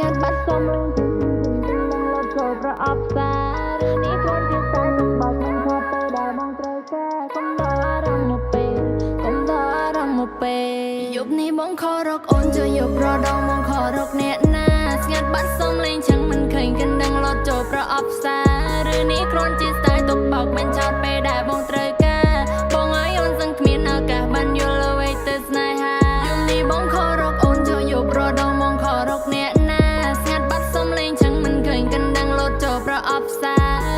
ងាត់បាត់សុំរឿងនឹងលត់ចូលប្រអប់សារឬនេះគ្រាន់ជាតែទឹកបាច់មិនខត់ទៅដែលបងត្រូវការកុំដល់អារម្មណ៍មកពេលកុំដល់អារម្មណ៍មកពេលយប់នេះបងខរកអូនជួយយប់រដងបងខរកអ្នកណាស្ងាត់បាត់សុំលេងចឹងមិនឃើញកណ្ដឹងលត់ចូលប្រអប់សារឬនេះគ្រាន់ជាតែទុកបោកមិនចោតពេលដែលបងត្រូវការបងឲ្យអូនសឹងគ្មានឱកាសបានយល់អ្វីទៅស្នេហាយប់នេះបងខរកអូនជួយយប់រដងបងខរកអ្នកណាស្ងាត់បាត់សុំលេងចឹងមិនឃើញកណ្ដឹងលត់ចូលប្រអប់សា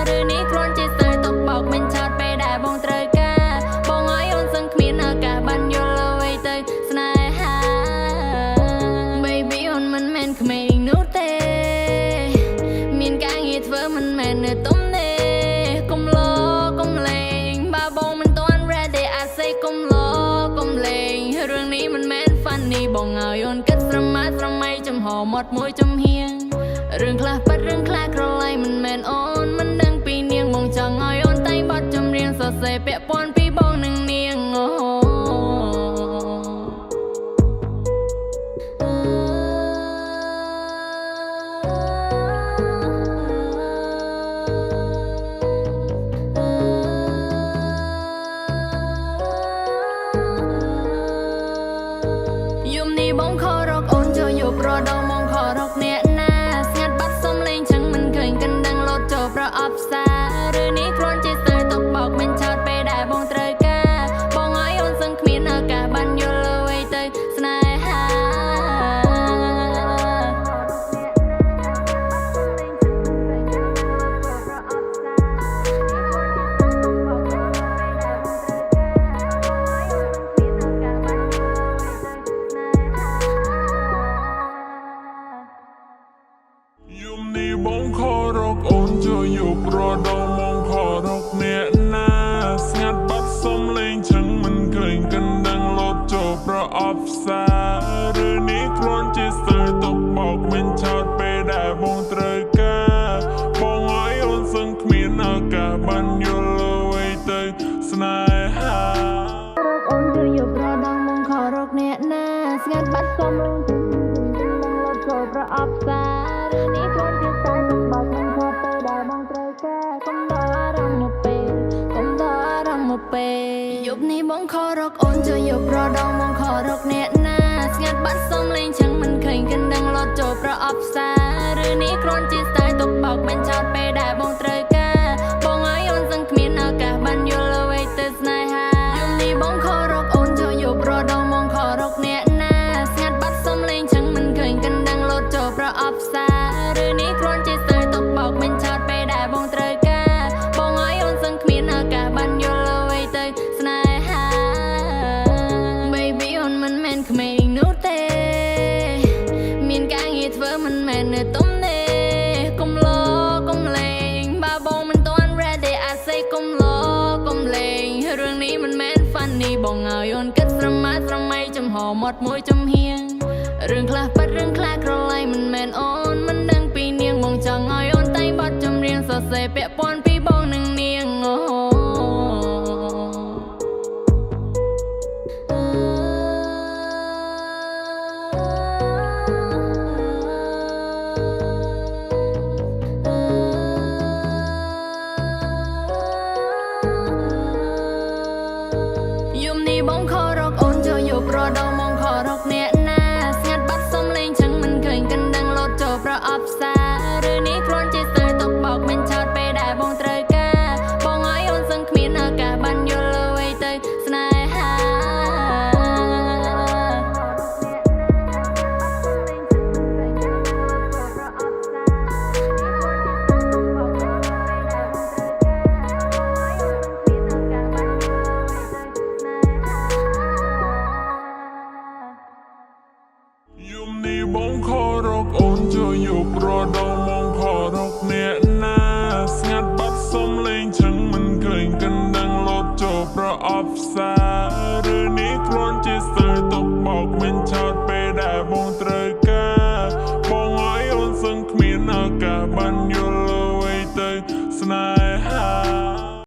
រឬនេះគ្រាន់ជាតែទុកបោកមិនចោតពេលដែលបងត្រូវការបងឲ្យអូនសឹងគ្មានឱកាសបានយល់អ្វីទៅស្នេហា Baby អូនមិនមែនក្មេងនោះទេមានការងារធ្វើមិនមែននៅទុំទេកុំឡកុំលេងបើបងមិនទាន់ ready I say កុំឡកុំលេងរឿងនេះមិនមែន funny បងឲ្យអូនគិតស្រម៉ាស្រមៃចំហមាត់មួយចំហៀងរឿងខ្លះប៉ិតរឿងខ្លះក្រឡៃមិនមែនអូនមិនដឹងពីនាងបងចង់ឲ្យអូនតែងបត់ចម្រៀងសរសេរពាក់ព័ន្ធពីបងនិងនាងអូយំនេះបងខរកអូនចូលយប់រដងបងខរកអ្នកណាស្ងាត់បាត់សុំលេងចឹងមិនឃើញកណ្ដឹងលត់ចូលប្រអប់សារឬនេះគ្រាន់ជាស្ទើរទុកបោកមិនចោតពេលដែលបងត្រូវការបងឲ្យអូនសឹងគ្មានឱកាសបានយល់អ្វីទៅស្នេហាយំនេះបងខរកអូនជួយយប់រដងបងខរកអ្នកណាស្ងាត់បាត់សុំលេងចឹងមិនឃើញកណ្ដឹងលត់ចូលប្រអប់សារឬនេះគ្រាន់ជាស្ទើរទុកបោកមិនចោតពេលដែលបងត្រូវការបងឲ្យអូនសឹងគ្មានឱកាសបានយល់អ្វីទៅស្នេហាអូនជួយយប់រដងបងខរកអ្នកណាស្ងាត់បាត់សុំរឿងនឹងលត់ចូលប្រអប់សារឬនេះគ្រាន់ជាតែទុកបោកមិនខត់ទៅដែលបងត្រូវការកុំដល់អារម្មណ៍មកពេលកុំដល់អារម្មណ៍មកពេលយប់នេះបងខរកអូនជួយយប់រដងបងខរកអ្នកណាស្ងាត់បាត់សុំលេងចឹងមិនឃើញកណ្ដឹងលត់ចូលប្រអប់សារឬនេះគ្រាន់ជាតែទុកបោកមិនចោតពេលដែលបងត្រូវការបងឲ្យអូនសឹងគ្មានឱកាសបានយល់អ្វីទៅស្នេហាយប់នេះបងខរកអូនជួយយប់រដងបងខរកអ្នកណាស្ងាត់បាត់សុំលេងចឹងមិនឃើញកណ្ដឹងលត់ចូលប្រអប់សារឬនេះគ្រាន់ជាស្ទើរទុកបោកមិនចោតពេលដែលបងត្រូវការបងឲ្យអូនសឹងគ្មានឱកាសបានយល់អ្វីទៅស្នេហា Baby អូនមិនមែនក្មេងនោះទេមានការងារធ្វើមិនមែននៅទុំទេកុំឡកុំលេងបើបងមិនទាន់ ready I say កុំឡកុំលេងរឿងនេះមិនមែន funny បងឲ្យអូនគិតស្រម៉ាស្រមៃចំហមាត់មួយចំហៀងរឿងខ្លះប៉ិតរឿងខ្លះក្រឡៃមិនមែនអូនមិនដឹងពីនាងបងចង់ឲ្យអូនតែងបត់ចម្រៀងសរសេរពាក់ព័ន្ធពីបងនិងនាងអូយំនេះបងខរកអូនជួយយប់រដងបងខរកអ្នកណាស្ងាត់បាត់សុំលេងចឹងមិនឃើញកណ្ដឹងលត់ចូលប្រអប់សារឬនេះគ្រាន់ជាស្ទើរទុកបោកមិនចោតពេលដែលបងត្រូវការបងឲ្យអូនសឹងគ្មានឱកាសបានយល់អ្វីទៅស្នេហាយំនេះបងខរកអូនជួយយប់រដ